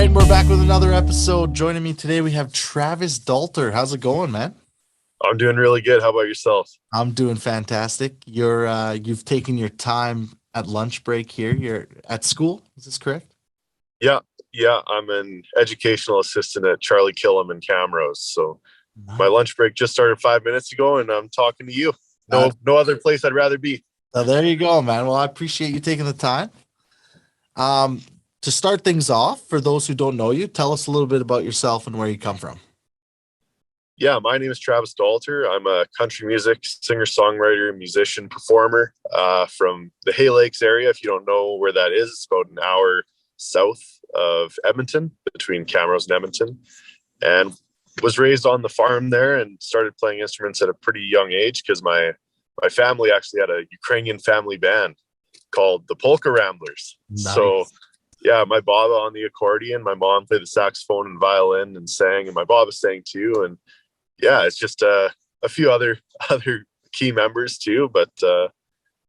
right, we're back with another episode. Joining me today, we have Travis Dolter. How's it going, man? I'm doing really good. How about yourself? I'm doing fantastic. You've taken your time at lunch break here. You're at school. Is this correct? Yeah, yeah. I'm an educational assistant at Charlie Killam in Camrose. So my Nice. lunch break just started 5 minutes ago, and I'm talking to you. Uh, No other place I'd rather be. so there you go, man. Well, I appreciate you taking the time. Um, to start things off, for those who don't know you, tell us a little bit about yourself and where you come from. Yeah, my name is Travis Dolter. I'm a country music singer, songwriter, musician, performer from the Hay Lakes area. If you don't know where that is, it's about an hour south of Edmonton, between Camrose and Edmonton, and was raised on the farm there and started playing instruments at a pretty young age because my family actually had a Ukrainian family band called the Polka Ramblers. So Nice. yeah, my baba on the accordion, my mom played the saxophone and violin and sang, and my baba sang too. And yeah, it's just a few other key members too. But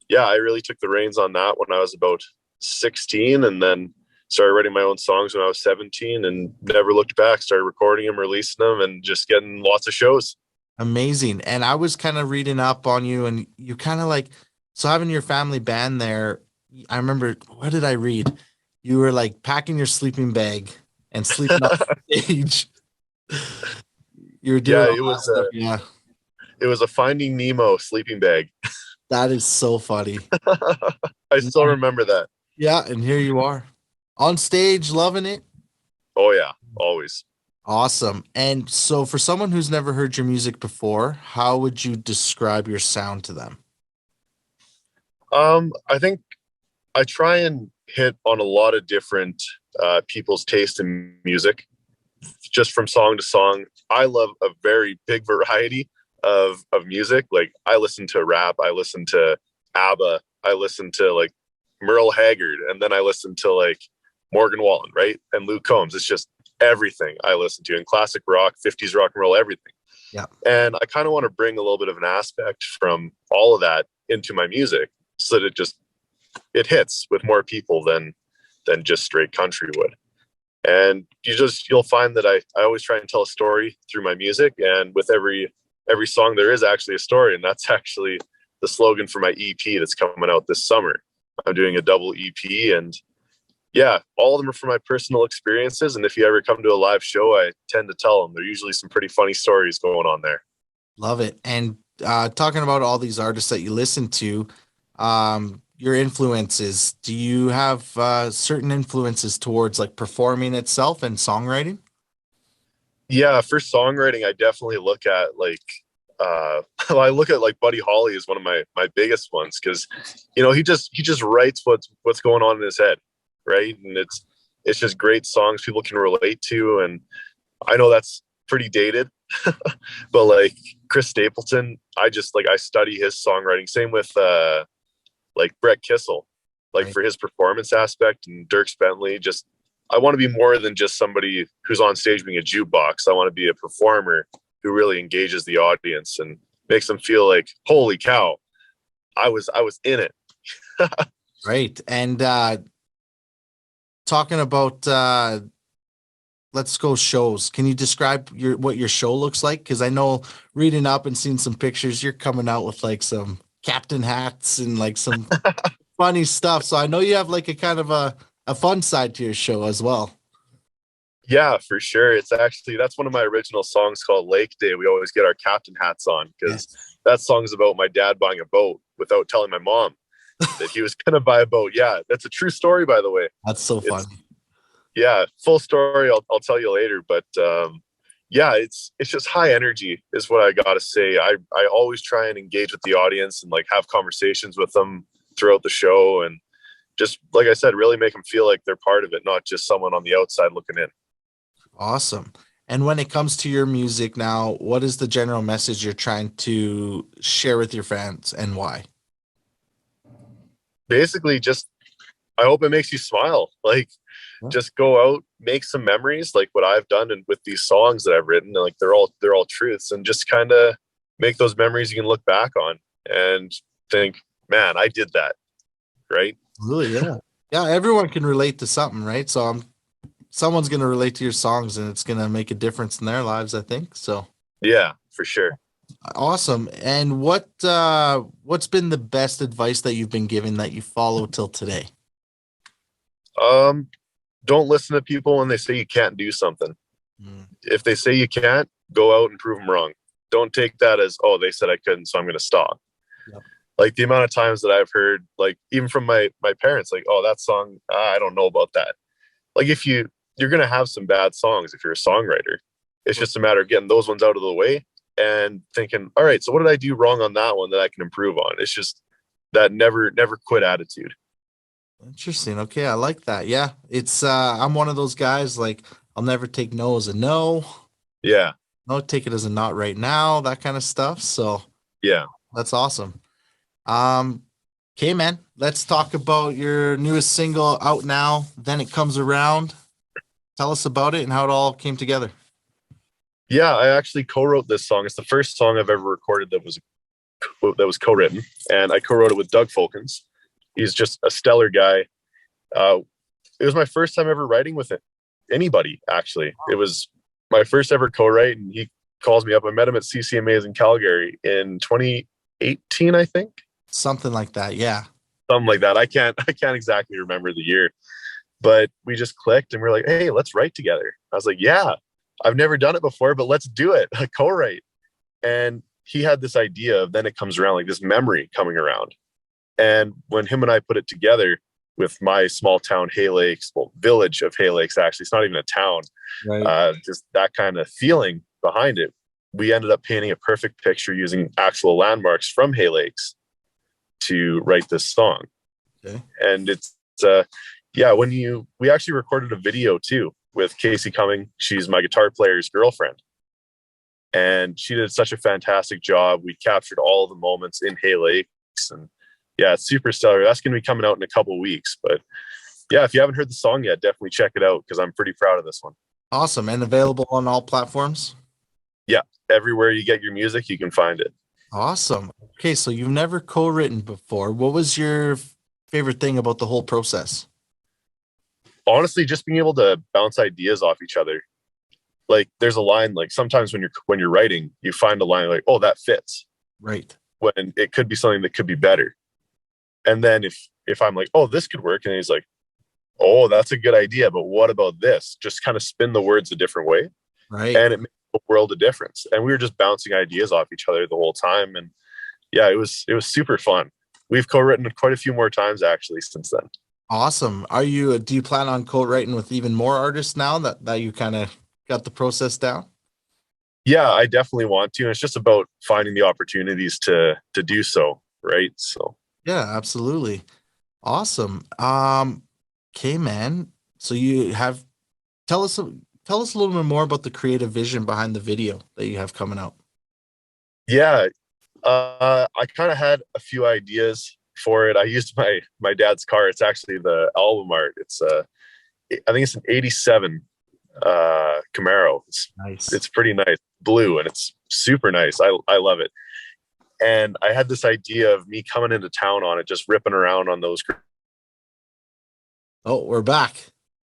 yeah, I really took the reins on that when I was about 16, and then started writing my own songs when I was 17, and never looked back. Started recording them, releasing them, and just getting lots of shows. Amazing. And I was kind of reading up on you, and you kind of like, so having your family band there, I remember, what did I read? You were like packing your sleeping bag and sleeping off the stage. You were doing Yeah, all that stuff. Yeah. it was a Finding Nemo sleeping bag. That is so funny. I still remember that. Yeah. And here you are on stage, loving it. Oh yeah, always. Awesome. And so, for someone who's never heard your music before, how would you describe your sound to them? I think I try and hit on a lot of different people's taste in music, just from song to song. I love a very big variety of music. Like I listen to rap, I listen to ABBA, I listen to like Merle Haggard, and then I listen to like Morgan Wallen, right? And Luke Combs. It's just everything I listen to, in classic rock, 50s rock and roll, everything. Yeah. And I kind of want to bring a little bit of an aspect from all of that into my music so that it hits with more people than just straight country would. And you'll find that I always try and tell a story through my music, and with every song there is actually a story, and that's actually the slogan for my EP that's coming out this summer. I'm doing a double EP, and yeah, all of them are from my personal experiences, and if you ever come to a live show, I tend to tell them. There are usually some pretty funny stories going on there. Love it. And talking about all these artists that you listen to, your influences, do you have certain influences towards like performing itself and songwriting? Yeah, for songwriting, I definitely look at like I look at like Buddy Holly is one of my biggest ones, because he just writes what's going on in his head, right? And it's just great songs people can relate to. And I know that's pretty dated, but like Chris Stapleton, I study his songwriting. Same with like Brett Kissel, like Right. for his performance aspect, and Dirk Bentley. Just I want to be more than just somebody who's on stage being a jukebox. I want to be a performer who really engages the audience and makes them feel like, holy cow, I was in it. Right. And talking about let's go shows. Can you describe what your show looks like? Because I know, reading up and seeing some pictures, you're coming out with like some captain hats and like some funny stuff. So I know you have like a kind of a fun side to your show as well. Yeah, for sure. It's actually that's one of my original songs called Lake Day. We always get our captain hats on because Yes. that song's about my dad buying a boat without telling my mom that he was going to buy a boat. Yeah, that's a true story, by the way. That's so It's funny. yeah, full story. I'll tell you later, but yeah, it's just high energy is what I gotta say. I always try and engage with the audience and like have conversations with them throughout the show, and just like I said, really make them feel like they're part of it, not just someone on the outside looking in. Awesome. And when it comes to your music now, what is the general message you're trying to share with your fans and why? Basically, just I hope it makes you smile. Like Yeah. just go out, make some memories, like what I've done, and with these songs that I've written, like they're all truths, and just kind of make those memories you can look back on and think, man, I did that, right? Really, yeah. Yeah, everyone can relate to something, right? So I'm someone's gonna relate to your songs, and it's gonna make a difference in their lives, I think. So Yeah, for sure. awesome. And what's been the best advice that you've been given that you follow till today? Um, don't listen to people when they say you can't do something. Mm, If they say you can't, go out and prove them wrong. Don't take that as, oh, they said I couldn't, so I'm going to stop. yep. Like the amount of times that I've heard, like even from my parents, like, oh, that song, I don't know about that. Like if you're going to have some bad songs if you're a songwriter. It's just a matter of getting those ones out of the way and thinking, all right, so what did I do wrong on that one that I can improve on? It's just that never quit attitude. Interesting. Okay, I like that. Yeah, it's I'm one of those guys like I'll never take no as a no. Yeah, No, take it as a not right now, that kind of stuff. So yeah. that's awesome. Um, okay, man, let's talk about your newest single out now. Then it comes around. Tell us about it and how it all came together. Yeah, I actually co-wrote this song. It's the first song I've ever recorded that was co-written, and I co-wrote it with Doug Folkens. He's just a stellar guy. It was my first time ever writing with it. Anybody, actually. It was my first ever co-write, and he calls me up. I met him at CCMAs in Calgary in 2018, I think. Something like that. Yeah. Something like that. I can't exactly remember the year, but we just clicked and we're like, hey, let's write together. I was like, yeah, I've never done it before, but let's do it. A co-write. And he had this idea of then it comes around, like this memory coming around. And when him and I put it together with my small town Hay Lakes, well, village of Hay Lakes, actually, it's not even a town, Right. just that kind of feeling behind it, we ended up painting a perfect picture using actual landmarks from Hay Lakes to write this song. Okay. And it's yeah, we actually recorded a video too with Casey Cumming. She's my guitar player's girlfriend, and she did such a fantastic job. We captured all the moments in Hay Lakes, and yeah, it's super stellar. That's going to be coming out in a couple weeks, but yeah, if you haven't heard the song yet, definitely check it out because I'm pretty proud of this one. Awesome. And available on all platforms. Yeah, everywhere you get your music, you can find it. Awesome. Okay, so you've never co-written before. What was your favorite thing about the whole process? Honestly, just being able to bounce ideas off each other. Like there's a line, like sometimes when you're writing, you find a line like, oh, that fits, Right. when it could be something that could be better. And then if I'm like, oh, this could work, and he's like, oh, that's a good idea, but what about this? Just kind of spin the words a different way, Right. and it makes a world of difference. And we were just bouncing ideas off each other the whole time, and yeah, it was super fun. We've co-written quite a few more times actually since then. Awesome. Do you plan on co-writing with even more artists now that you kind of got the process down? Yeah, I definitely want to. And it's just about finding the opportunities to do so, right? So Yeah, absolutely. Awesome. Okay, man. So you have tell us tell us a little bit more about the creative vision behind the video that you have coming out. yeah, I kind of had a few ideas for it. I used my dad's car. It's actually the album art. I think it's an '87 Camaro. Nice. It's pretty nice, blue, and it's super nice. I love it. And I had this idea of me coming into town on it, just ripping around on those. Oh, we're back.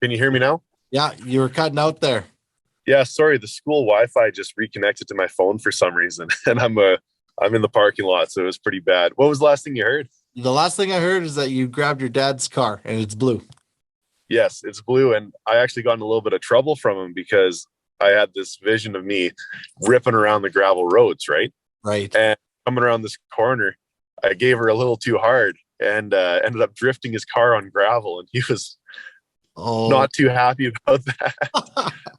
Can you hear me now? Yeah, you were cutting out there. Yeah, sorry. The school Wi-Fi just reconnected to my phone for some reason, and I'm in the parking lot, so it was pretty bad. What was the last thing you heard? The last thing I heard is that you grabbed your dad's car and it's blue. Yes, it's blue, and I actually got in a little bit of trouble from him because I had this vision of me ripping around the gravel roads, right? Right. And coming around this corner, I gave her a little too hard and ended up drifting his car on gravel, and he was Oh, not too happy about that.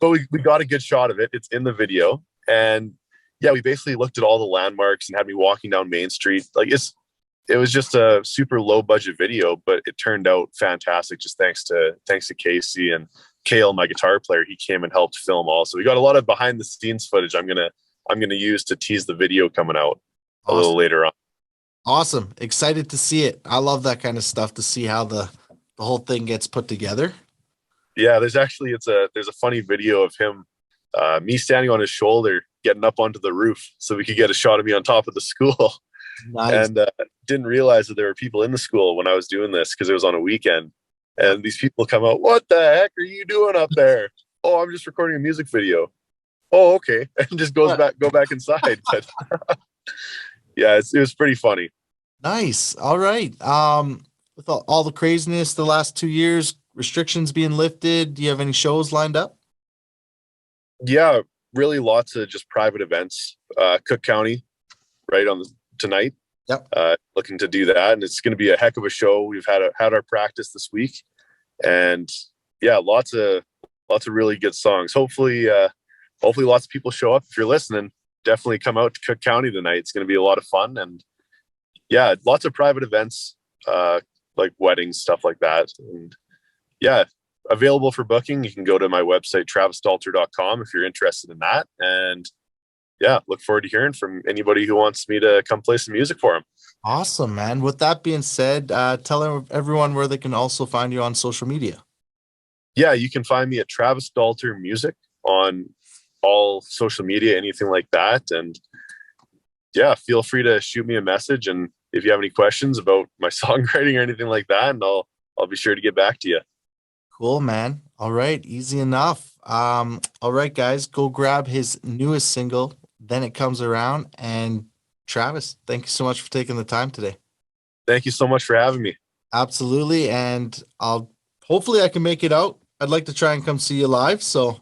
But we got a good shot of it. It's in the video, and yeah, we basically looked at all the landmarks and had me walking down Main Street. Like it was just a super low budget video, but it turned out fantastic. Just thanks to Casey and Kale, my guitar player. He came and helped film also. We got a lot of behind the scenes footage. I'm gonna use to tease the video coming out a little later on. awesome. Excited to see it. I love that kind of stuff to see how the whole thing gets put together. Yeah, there's a funny video of him, me standing on his shoulder, getting up onto the roof so we could get a shot of me on top of the school. Nice. And didn't realize that there were people in the school when I was doing this because it was on a weekend. And these people come out, what the heck are you doing up there? Oh, I'm just recording a music video. Oh, okay. And just go back inside. But yeah, it was pretty funny. Nice. All right. With all the craziness the last 2 years, restrictions being lifted, do you have any shows lined up? Yeah, really lots of just private events. Cook County, right on tonight. Yep. Looking to do that, and it's going to be a heck of a show. We've had our practice this week, and yeah, lots of really good songs. Hopefully lots of people show up. If you're listening, definitely come out to Cook County tonight. It's going to be a lot of fun, and yeah, lots of private events, like weddings, stuff like that, and yeah, available for booking. You can go to my website, travisdolter.com, if you're interested in that. And yeah, look forward to hearing from anybody who wants me to come play some music for them. Awesome, man. With that being said, tell everyone where they can also find you on social media. Yeah, you can find me at Travis Dolter Music on all social media, anything like that. And yeah, feel free to shoot me a message. And if you have any questions about my songwriting or anything like that, and I'll be sure to get back to you. Cool, man. All right, easy enough. All right, guys, go grab his newest single, Then It Comes Around. And Travis, thank you so much for taking the time today. Thank you so much for having me. Absolutely. And hopefully I can make it out. I'd like to try and come see you live. So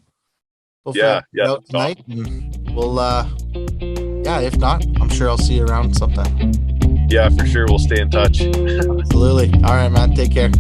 hopefully yeah, out tonight. And we'll yeah, if not, I'm sure I'll see you around sometime. Yeah, for sure. We'll stay in touch. Absolutely. All right, man. Take care.